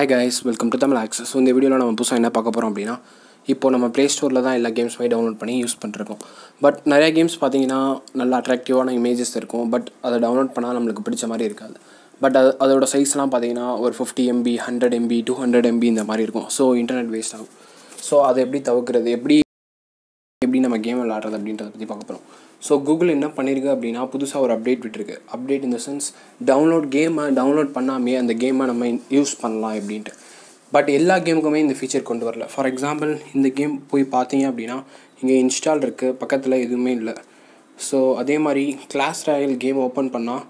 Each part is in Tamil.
Hi guys, welcome to Tamil Access. So இந்த வீடியோவில் நம்ம புதுசாக என்ன பார்க்க போகிறோம் அப்படின்னா, இப்போ நம்ம ப்ளே ஸ்டோரில் தான் எல்லா கேம்ஸுமே டவுன்லோட் பண்ணி யூஸ் பண்ணிருக்கோம். பட் நிறைய கேம்ஸ் பார்த்தீங்கன்னா நல்ல அட்ராக்டிவான இமேஜஸ் இருக்கும். பட் அதை டவுன்லோட் பண்ணால் நம்மளுக்கு பிடிச்ச மாதிரி இருக்காது. பட் அதோட சைஸ்லாம் பார்த்தீங்கன்னா ஒரு 50 MB 100 MB 200 MB இந்த மாதிரி இருக்கும். ஸோ இன்டர்நெட் வேஸ்ட் ஆகும். ஸோ அதை எப்படி தவிர்க்கிறது, எப்படி நம்ம கேம் விளாட்றது அப்படின்றத பற்றி பார்க்க போகிறோம். ஸோ கூகுள் என்ன பண்ணியிருக்கு அப்படின்னா, புதுசாக ஒரு அப்டேட் விட்டுருக்கு. அப்டேட் இன் த சென்ஸ் கேமை டவுன்லோட் பண்ணாமே அந்த கேமை நம்ம யூஸ் பண்ணலாம் அப்படின்ட்டு. பட் எல்லா கேமுக்குமே இந்த ஃபீச்சர் கொண்டு வரல. ஃபார் எக்ஸாம்பிள் இந்த கேம் போய் பார்த்தீங்க அப்படின்னா இங்கே இன்ஸ்டால் இருக்குது, பக்கத்தில் எதுவுமே இல்லை. ஸோ அதே மாதிரி கிளாஸ் ராயல் கேம் ஓப்பன் பண்ணால்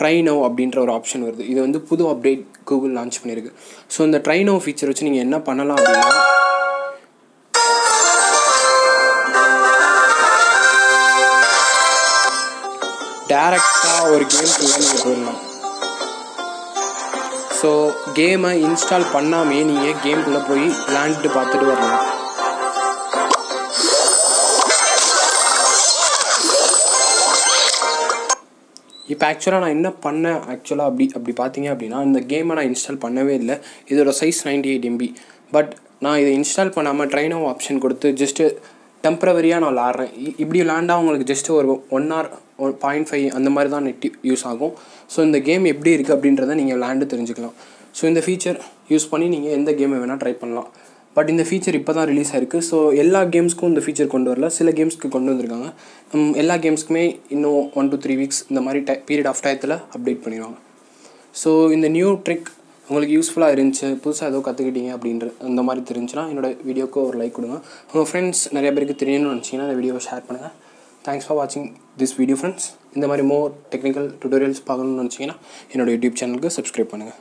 ட்ரை நவ் அப்படின்ற ஒரு ஆப்ஷன் வருது. இது வந்து புது அப்டேட் கூகுள் லான்ச் பண்ணியிருக்கு. ஸோ இந்த ட்ரை நவ் ஃபீச்சர் வச்சு நீங்கள் என்ன பண்ணலாம் அப்படின்னா, டேரெக்டாக ஒரு கேம்குள்ளே நீங்கள் போயிடலாம். ஸோ கேமை இன்ஸ்டால் பண்ணாமே நீங்கள் கேம்குள்ளே போய் விளாண்டுட்டு பார்த்துட்டு வரலாம். இப்போ ஆக்சுவலாக நான் என்ன பண்ணேன், அப்படி பார்த்தீங்க அப்படின்னா, இந்த கேமை நான் இன்ஸ்டால் பண்ணவே இல்லை. இதோட சைஸ் 98 MB. பட் நான் இதை இன்ஸ்டால் பண்ணாமல் ட்ரை நவ் ஆப்ஷன் கொடுத்து ஜஸ்ட்டு டெம்ப்ரவரியாக நான் விளாட்றேன். இப்படி விளாண்டா உங்களுக்கு ஜஸ்ட்டு ஒரு 1 hour 0.5 அந்த மாதிரி தான் நெட் யூஸ் ஆகும். ஸோ இந்த கேம் எப்படி இருக்குது அப்படின்றத நீங்கள் விளாண்டு தெரிஞ்சுக்கலாம். ஸோ இந்த ஃபீச்சர் யூஸ் பண்ணி நீங்கள் எந்த கேமை வேணால் ட்ரை பண்ணலாம். பட் இந்த ஃபீச்சர் இப்போ தான் ரிலீஸ் ஆகிருக்கு. ஸோ எல்லா கேம்ஸ்க்கும் இந்த ஃபீச்சர் கொண்டு வரல, சில கேம்ஸ்க்கு கொண்டு வந்திருக்காங்க. எல்லா கேம்ஸ்க்குமே இன்னும் 1 to 3 weeks இந்த மாதிரி பீரியட் ஆஃப் டயத்தில் அப்டேட் பண்ணிடுவாங்க. ஸோ இந்த நியூ ட்ரிக் உங்களுக்கு யூஸ்ஃபுல்லாக இருந்துச்சு, புதுசாக ஏதோ கற்றுக்கிட்டீங்க அப்படின்ற அந்த மாதிரி தெரிஞ்சுன்னா என்னோடய வீடியோக்கு ஒரு லைக் கொடுங்க. உங்கள் ஃப்ரெண்ட்ஸ் நிறைய பேருக்கு தெரியணும்னு நினச்சிங்கன்னா இந்த வீடியோவை ஷேர் பண்ணுங்கள். தேங்க்ஸ் ஃபார் வாட்சிங் திஸ் வீடியோ ஃப்ரெண்ட்ஸ். இந்த மாதிரி மோர் டெக்னிக்கல் டுட்டோரியல்ஸ் பார்க்கணும்னு நினச்சிங்கன்னா என்னோடய யூடியூப் சேனலுக்கு சப்ஸ்கிரைப் பண்ணுங்கள்.